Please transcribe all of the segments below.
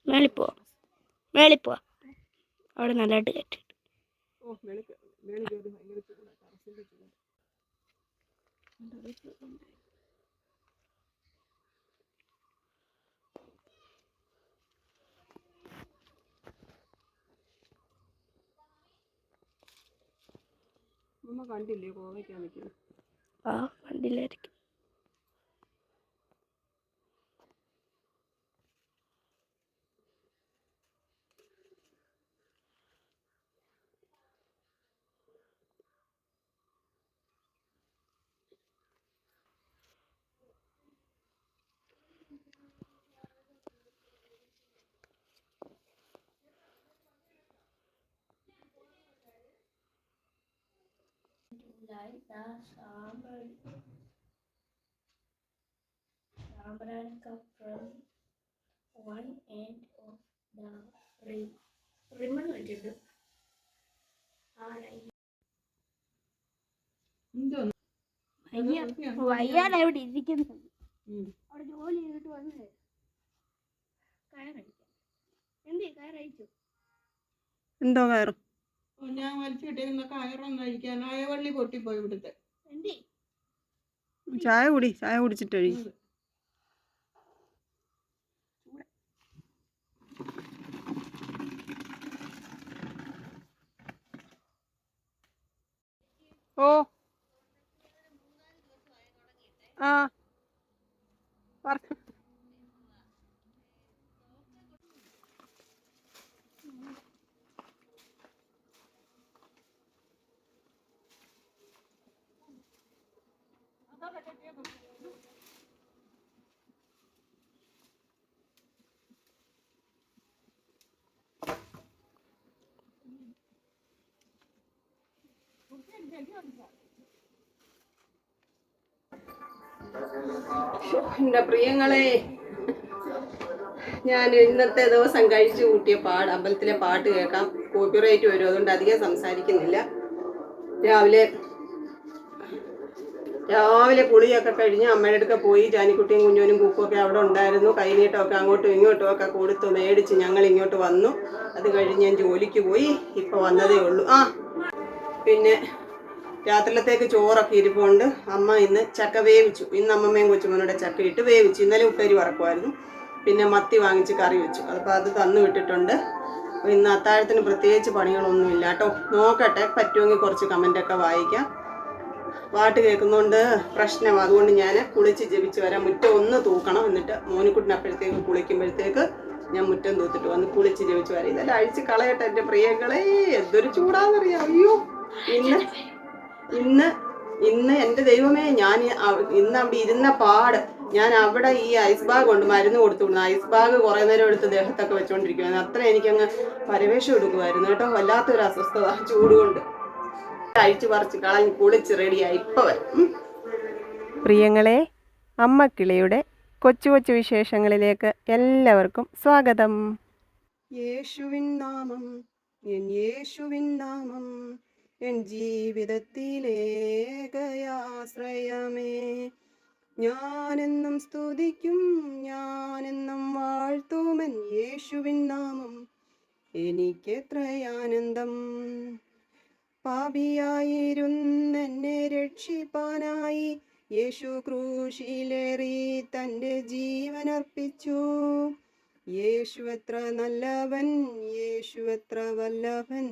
മേളിപ്പോ മേളിപ്പോ അവിടെ നല്ലതായിട്ട് കയറ്റി. കണ്ടില്ലേ കോവയ്ക്കാൻ നിൽക്കുന്നത്? ആ കണ്ടില്ലായിരിക്കും. Like the Samran cup from one end of the rim. Ribbon വെച്ചിട്ട് വയ്യാതെ അവിടെ ഇരിക്കുന്നു. അവിടെ ജോലി ചെയ്തിട്ട് വന്നത് കയറടിക്കാം. എന്തേ കയറയച്ചു? എന്തോ കയറും? ഞാൻ വലിച്ചിട്ടിരുന്ന കയറൊന്നും അഴിക്കാൻ അയവള്ളി പൊട്ടിപ്പോയി ഇവിടുത്തെ. ചായ കുടിച്ചിട്ട് കഴിയും. ഓ ആ പറഞ്ഞു. എൻ്റെ പ്രിയങ്ങളെ, ഞാൻ ഇന്നത്തെ ദിവസം കഴിച്ചു കൂട്ടിയ അമ്പലത്തിലെ പാട്ട് കേൾക്കാം. കോപ്പിറൈറ്റ് വരും, അതുകൊണ്ട് അധികം സംസാരിക്കുന്നില്ല. രാവിലെ കുളിയൊക്കെ കഴിഞ്ഞ് അമ്മയുടെ അടുക്ക പോയി. ജാനിക്കുട്ടിയും കുഞ്ഞോനും കൂക്കൊക്കെ അവിടെ ഉണ്ടായിരുന്നു. കൈനീട്ടമൊക്കെ അങ്ങോട്ടും ഇങ്ങോട്ടും ഒക്കെ കൊടുത്ത് മേടിച്ച് ഞങ്ങൾ ഇങ്ങോട്ട് വന്നു. അത് കഴിഞ്ഞ് ഞാൻ ജോലിക്ക് പോയി. ഇപ്പോൾ വന്നതേ ഉള്ളൂ. പിന്നെ രാത്രിയിലത്തേക്ക് ചോറൊക്കെ ഇരിപ്പുണ്ട്. അമ്മ ഇന്ന് ചക്ക വേവിച്ചു. ഇന്ന് അമ്മമ്മയും കൊച്ചുമോനോടെ ചക്ക ഇട്ട് വേവിച്ചു. ഇന്നലെ ഉപ്പേരി വറക്കുമായിരുന്നു. പിന്നെ മത്തി വാങ്ങിച്ച് കറി വെച്ചു. അപ്പോൾ അത് തന്നു വിട്ടിട്ടുണ്ട്. അപ്പോൾ ഇന്ന് അത്താഴത്തിന് പ്രത്യേകിച്ച് പണികളൊന്നുമില്ല കേട്ടോ. നോക്കട്ടെ, പറ്റുമെങ്കിൽ കുറച്ച് കമൻ്റൊക്കെ വായിക്കാം. പാട്ട് കേൾക്കുന്നതുകൊണ്ട് പ്രശ്നം, അതുകൊണ്ട് ഞാൻ കുളിച്ച് ജപിച്ച് വരാം. മുറ്റം ഒന്ന് തൂക്കണം. എന്നിട്ട് മോനിക്കുട്ടിനപ്പോഴത്തേക്ക് കുളിക്കുമ്പോഴത്തേക്ക് ഞാൻ മുറ്റം തൂത്തിട്ട് വന്ന് കുളിച്ച് ജപിച്ച് വരാം. ഇതെല്ലാം അഴിച്ച് കളയട്ടെ എൻ്റെ പ്രിയങ്ങളെ. എന്തൊരു ചൂടാന്നറിയാം. അയ്യോ, ഇന്ന് എൻ്റെ ദൈവമേ, ഞാൻ ഇന്ന് അവിടെ ഇരുന്ന പാട്. ഞാൻ അവിടെ ഈ ഐസ് ബാഗ് കൊണ്ട് മരുന്ന് കൊടുത്തുവിടുന്നു. ഐസ് ബാഗ് കുറേ നേരം എടുത്ത് ദേഹത്തൊക്കെ വെച്ചുകൊണ്ടിരിക്കുവായിരുന്നു. അത്ര എനിക്കങ്ങ് പരവേശം എടുക്കുമായിരുന്നു കേട്ടോ. വല്ലാത്തൊരു അസ്വസ്ഥത ചൂട് കൊണ്ട്. അഴിച്ചു പറിച്ച് കളഞ്ഞ് കുളിച്ച് റെഡിയായി ഇപ്പം വരും. പ്രിയങ്ങളെ, അമ്മക്കിളിയുടെ കൊച്ചു കൊച്ചു വിശേഷങ്ങളിലേക്ക് എല്ലാവർക്കും സ്വാഗതം. യേശുവിൻ നാമം, എൻ യേശുവിൻ നാമം, എൻ ജീവിതത്തിലേകയാശ്രയമേ. ഞാനെന്നും സ്തുതിക്കും, ഞാനെന്നും വാഴ്ത്തുമൻ യേശുവിൻ നാമം, എനിക്കെത്രയാനന്ദം. പാപിയായിരുന്നെന്നെ രക്ഷിപ്പാനായി യേശു ക്രൂശിലേറി തൻ്റെ ജീവനർപ്പിച്ചു. യേശു എത്ര നല്ലവൻ, യേശു എത്ര വല്ലഭൻ,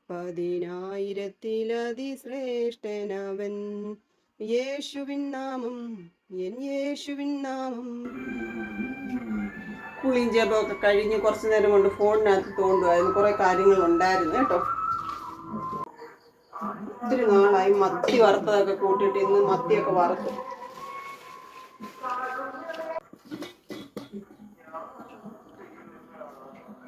10,000-അതിശ്രേഷ്ഠനവൻ. യേശുവിൻ നാമം, എൻ യേശുവിൻ നാമം. കുളിയും ജപമൊക്കെ കഴിഞ്ഞ് കുറച്ച് നേരം കൊണ്ട് ഫോണിനകത്ത് തോണ്ടുമായിരുന്നു. കുറേ കാര്യങ്ങളുണ്ടായിരുന്നു കേട്ടോ. ഒത്തിരി നാളായി മത്തി വറുത്തതൊക്കെ കൂട്ടിയിട്ട് ഇന്ന് മത്തിയൊക്കെ വറുത്തു.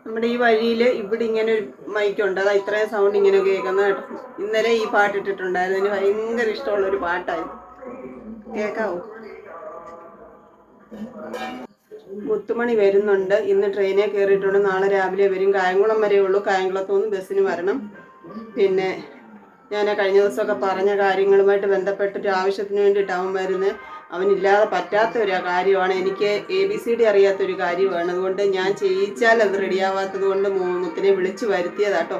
നമ്മുടെ ഈ വഴിയിൽ ഇവിടെ ഇങ്ങനെ ഒരു മൈക്കുണ്ട്. അതാ ഇത്രയും സൗണ്ട് ഇങ്ങനെ കേൾക്കുന്നത് കേട്ടോ. ഇന്നലെ ഈ പാട്ടിട്ടിട്ടുണ്ടായിരുന്നു. എനിക്ക് ഭയങ്കര ഇഷ്ടമുള്ളൊരു പാട്ടായിരുന്നു. കേൾക്കാവോ? മുത്തുമണി വരുന്നുണ്ട്. ഇന്ന് ട്രെയിനിൽ കയറിയിട്ടുണ്ട്. നാളെ രാവിലെ വരും. കായംകുളം വരെ ഉള്ളൂ. കായംകുളത്തുനിന്ന് ബസ്സിന് വരണം. പിന്നെ ഞാൻ കഴിഞ്ഞ ദിവസമൊക്കെ പറഞ്ഞ കാര്യങ്ങളുമായിട്ട് ബന്ധപ്പെട്ടൊരു ആവശ്യത്തിന് വേണ്ടിയിട്ട് അവൻ വരുന്നത്. അവനില്ലാതെ പറ്റാത്ത ഒരു കാര്യമാണ്. എനിക്ക് ABCD അറിയാത്തൊരു കാര്യമാണ്. അതുകൊണ്ട് ഞാൻ ചെയ്യിച്ചാൽ അത് റെഡിയാവാത്തത് കൊണ്ട് മുത്തിനെ വിളിച്ച് വരുത്തിയതാട്ടോ.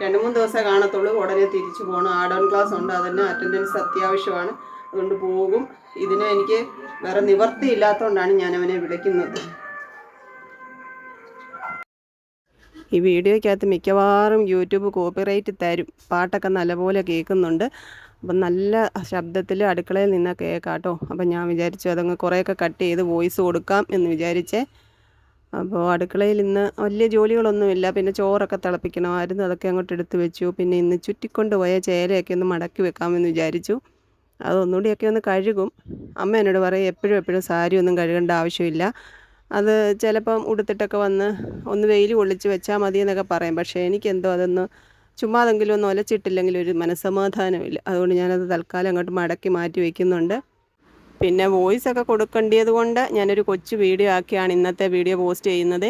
2-3 ദിവസമേ കാണത്തുള്ളൂ, ഉടനെ തിരിച്ചു പോകണം. ആഡ് ഓൺ ക്ലാസ് ഉണ്ട്, അതിന് അറ്റൻഡൻസ് അത്യാവശ്യമാണ്, അതുകൊണ്ട് പോകും. ഇതിന് എനിക്ക് വേറെ നിവർത്തി ഇല്ലാത്തതുകൊണ്ടാണ് ഞാൻ അവനെ വിളിക്കുന്നത്. ഈ വീഡിയോയ്ക്കകത്ത് മിക്കവാറും യൂട്യൂബ് കോപ്പിറൈറ്റ് തരും. പാട്ടൊക്കെ നല്ലപോലെ കേൾക്കുന്നുണ്ട്. അപ്പം നല്ല ശബ്ദത്തിൽ അടുക്കളയിൽ നിന്ന് കേൾക്കാം കേട്ടോ. അപ്പം ഞാൻ വിചാരിച്ചു അതങ്ങ് കുറേയൊക്കെ കട്ട് ചെയ്ത് വോയിസ് കൊടുക്കാം എന്ന് വിചാരിച്ചേ. അപ്പോൾ അടുക്കളയിൽ ഇന്ന് വലിയ ജോലികളൊന്നുമില്ല. പിന്നെ ചോറൊക്കെ തിളപ്പിക്കണമായിരുന്നു, അതൊക്കെ അങ്ങോട്ട് എടുത്ത് വെച്ചു. പിന്നെ ഇന്ന് ചുറ്റിക്കൊണ്ട് പോയ ചേലയൊക്കെ ഒന്ന് മടക്കി വെക്കാമെന്ന് വിചാരിച്ചു. അതൊന്നുകൂടിയൊക്കെ ഒന്ന് കഴുകും. അമ്മ എന്നോട് പറയും എപ്പോഴും സാരി ഒന്നും കഴുകേണ്ട ആവശ്യമില്ല, അത് ചിലപ്പം ഉടുത്തിട്ടൊക്കെ വന്ന് ഒന്ന് വെയിൽ കൊള്ളിച്ച് വെച്ചാൽ മതി എന്നൊക്കെ പറയും. പക്ഷേ എനിക്കെന്തോ അതൊന്ന് ചുമ്മാതെങ്കിലും ഒന്ന് ഒലച്ചിട്ടില്ലെങ്കിൽ ഒരു മനസ്സമാധാനമില്ല. അതുകൊണ്ട് ഞാനത് തൽക്കാലം അങ്ങോട്ട് മടക്കി മാറ്റി വയ്ക്കുന്നുണ്ട്. പിന്നെ വോയിസൊക്കെ കൊടുക്കേണ്ടത് കൊണ്ട് ഞാനൊരു കൊച്ചു വീഡിയോ ആക്കിയാണ് ഇന്നത്തെ വീഡിയോ പോസ്റ്റ് ചെയ്യുന്നത്.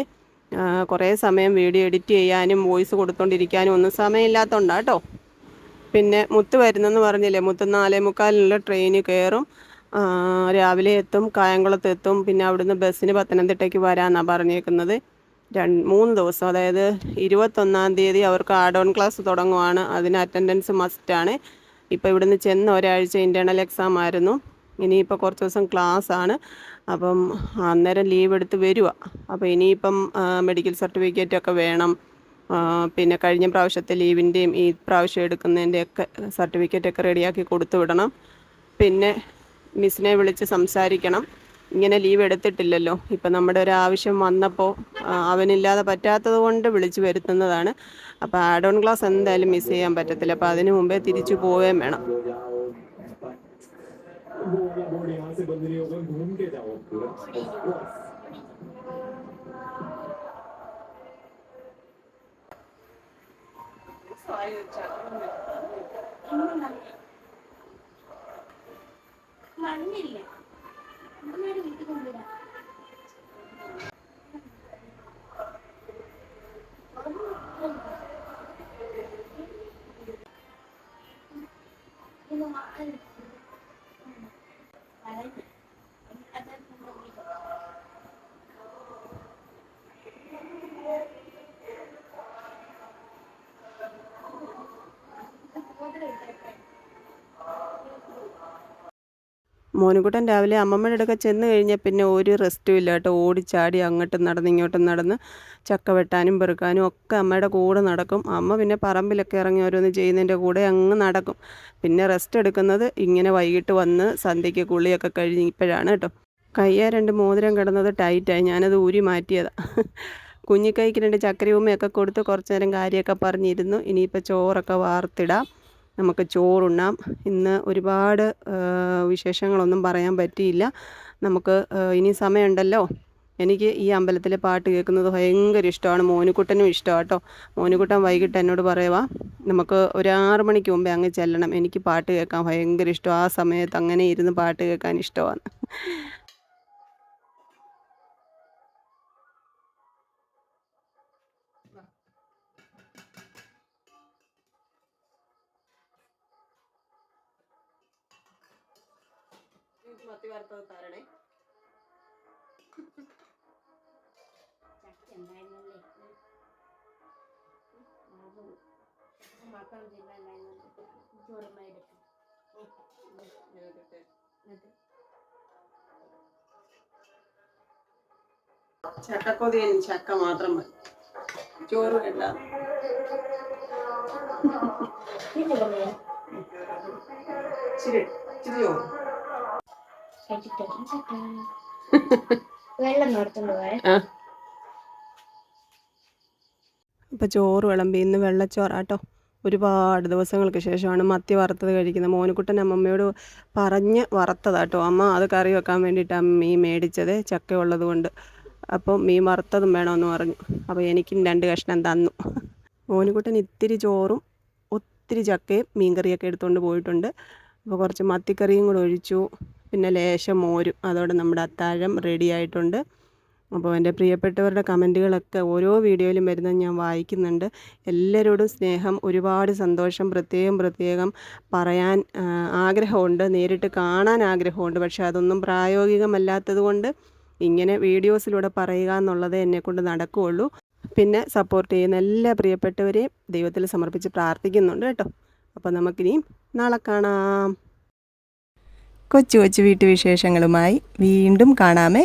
കുറേ സമയം വീഡിയോ എഡിറ്റ് ചെയ്യാനും വോയിസ് കൊടുത്തോണ്ടിരിക്കാനും ഒന്നും സമയമില്ലാത്തതുകൊണ്ടാണ് കേട്ടോ. പിന്നെ മുത്ത് വരുന്നെന്ന് പറഞ്ഞില്ലേ, മുത്ത് 4:45 ട്രെയിന് കയറും. രാവിലെ എത്തും, കായംകുളത്ത് എത്തും. പിന്നെ അവിടുന്ന് ബസ്സിന് പത്തനംതിട്ടയ്ക്ക് വരാമെന്നാണ് പറഞ്ഞേക്കുന്നത്. 3 ദിവസം, അതായത് 21-ാം തീയതി അവർക്ക് ആഡ് ഓൺ ക്ലാസ് തുടങ്ങുവാണ്. അതിന് അറ്റൻഡൻസ് മസ്റ്റാണ്. ഇപ്പോൾ ഇവിടുന്ന് ചെന്ന് ഒരാഴ്ച ഇൻറ്റേർണൽ എക്സാം ആയിരുന്നു, ഇനിയിപ്പോൾ കുറച്ച് ദിവസം ക്ലാസ്സാണ്. അപ്പം അന്നേരം ലീവ് എടുത്ത് വരിക. അപ്പോൾ ഇനിയിപ്പം മെഡിക്കൽ സർട്ടിഫിക്കറ്റൊക്കെ വേണം. പിന്നെ കഴിഞ്ഞ പ്രാവശ്യത്തെ ലീവിൻ്റെയും ഈ പ്രാവശ്യം എടുക്കുന്നതിൻ്റെയൊക്കെ സർട്ടിഫിക്കറ്റൊക്കെ റെഡിയാക്കി കൊടുത്തു വിടണം. പിന്നെ മിസ്സിനെ വിളിച്ച് സംസാരിക്കണം. ഇങ്ങനെ ലീവ് എടുത്തിട്ടില്ലല്ലോ, ഇപ്പം നമ്മുടെ ഒരു ആവശ്യം വന്നപ്പോൾ അവനില്ലാതെ പറ്റാത്തത് കൊണ്ട് വിളിച്ച് വരുത്തുന്നതാണ്. അപ്പോൾ ആഡ് ഓൺ ക്ലാസ് എന്തായാലും മിസ് ചെയ്യാൻ പറ്റത്തില്ല. അപ്പോൾ അതിന് മുമ്പേ തിരിച്ചു പോവുകയും വേണം. മണ്ണില്ല, വീട്ടിൽ കൊണ്ടുവരാം. മോനുകുട്ടൻ രാവിലെ അമ്മമ്മയുടെ അടുക്ക ചെന്ന് കഴിഞ്ഞാൽ പിന്നെ ഒരു റെസ്റ്റും ഇല്ല കേട്ടോ. ഓടിച്ചാടി അങ്ങോട്ടും നടന്ന് ഇങ്ങോട്ടും നടന്ന് ചക്ക വെട്ടാനും പെറുക്കാനും ഒക്കെ അമ്മയുടെ കൂടെ നടക്കും. അമ്മ പിന്നെ പറമ്പിലൊക്കെ ഇറങ്ങി ഓരോന്ന് ചെയ്യുന്നതിൻ്റെ കൂടെ അങ്ങ് നടക്കും. പിന്നെ റെസ്റ്റ് എടുക്കുന്നത് ഇങ്ങനെ വൈകിട്ട് വന്ന് സന്ധ്യയ്ക്ക് കുളിയൊക്കെ കഴിഞ്ഞ് ഇപ്പോഴാണ് കേട്ടോ. കയ്യെ 2 മോതിരം കിടന്നത് ടൈറ്റായി, ഞാനത് ഊരി മാറ്റിയതാണ്. കുഞ്ഞിക്കൈക്ക് 2 ചക്കരയുമ്മയൊക്കെ കൊടുത്ത് കുറച്ച് നേരം കാര്യമൊക്കെ പറഞ്ഞിരുന്നു. ഇനിയിപ്പോൾ ചോറൊക്കെ വാർത്തിടാം, നമുക്ക് ചോറുണ്ണാം. ഇന്ന് ഒരുപാട് വിശേഷങ്ങളൊന്നും പറയാൻ പറ്റിയില്ല. നമുക്ക് ഇനി സമയമുണ്ടല്ലോ. എനിക്ക് ഈ അമ്പലത്തിലെ പാട്ട് കേൾക്കുന്നത് ഭയങ്കര ഇഷ്ടമാണ്. മോനുകുട്ടനും ഇഷ്ടമാണ് കേട്ടോ. മോനുകുട്ടൻ വൈകിട്ട് എന്നോട് പറയുവാ നമുക്ക് ഒരു 6 മണിക്ക് മുമ്പേ അങ്ങ് ചെല്ലണം, എനിക്ക് പാട്ട് കേൾക്കാൻ ഭയങ്കര ഇഷ്ടം, ആ സമയത്ത് അങ്ങനെ ഇരുന്ന് പാട്ട് കേൾക്കാൻ ഇഷ്ടമാണ്. മത്തി വറുത്തത് തരണേ. ചക്ക ഉണ്ടായിരുന്നല്ലേ, മക്കളും ജില്ലാണ്ടായിരുന്നു. ചോറുമ്മ എടുക്കും. ചക്കക്കൊതിയൻ ചക്ക മാത്രം മതി, ചോറ് വേണ്ട. ഇച്ചിരി ചോറ് വെള്ളം നടത്തുന്നു. അപ്പോൾ ചോറ് വിളമ്പി. ഇന്ന് വെള്ളച്ചോറാട്ടോ. ഒരുപാട് ദിവസങ്ങൾക്ക് ശേഷമാണ് മത്തി വറുത്തത് കഴിക്കുന്നത്. മോനുകുട്ടൻ അമ്മമ്മയോട് പറഞ്ഞ് വറുത്തതാട്ടോ. അമ്മ അത് കറി വെക്കാൻ വേണ്ടിയിട്ടാണ് മീൻ മേടിച്ചത്, ചക്ക ഉള്ളത് കൊണ്ട്. അപ്പോൾ മീൻ വറുത്തതും വേണമെന്ന് പറഞ്ഞു. അപ്പോൾ എനിക്കും 2 കഷ്ണം തന്നു. മോനുകുട്ടൻ ഇത്തിരി ചോറും ഒത്തിരി ചക്കയും മീൻകറിയൊക്കെ എടുത്തുകൊണ്ട് പോയിട്ടുണ്ട്. അപ്പോൾ കുറച്ച് മത്തിക്കറിയും കൂടെ ഒഴിച്ചു, പിന്നെ ലേശം മോരും. അതോടെ നമ്മുടെ അത്താഴം റെഡി ആയിട്ടുണ്ട്. അപ്പോൾ എൻ്റെ പ്രിയപ്പെട്ടവരുടെ കമൻറ്റുകളൊക്കെ ഓരോ വീഡിയോയിലും വരുന്നത് ഞാൻ വായിക്കുന്നുണ്ട്. എല്ലാവരോടും സ്നേഹം, ഒരുപാട് സന്തോഷം. പ്രത്യേകം പറയാൻ ആഗ്രഹമുണ്ട്, നേരിട്ട് കാണാൻ ആഗ്രഹമുണ്ട്. പക്ഷേ അതൊന്നും പ്രായോഗികമല്ലാത്തത് കൊണ്ട് ഇങ്ങനെ വീഡിയോസിലൂടെ പറയുക എന്നുള്ളതേ എന്നെക്കൊണ്ട് നടക്കുകയുള്ളൂ. പിന്നെ സപ്പോർട്ട് ചെയ്യുന്ന എല്ലാ പ്രിയപ്പെട്ടവരെയും ദൈവത്തിൽ സമർപ്പിച്ച് പ്രാർത്ഥിക്കുന്നുണ്ട് കേട്ടോ. അപ്പോൾ നമുക്കിനിയും നാളെ കാണാം. കൊച്ചു കൊച്ചു വീട്ടുവിശേഷങ്ങളുമായി വീണ്ടും കാണാമേ.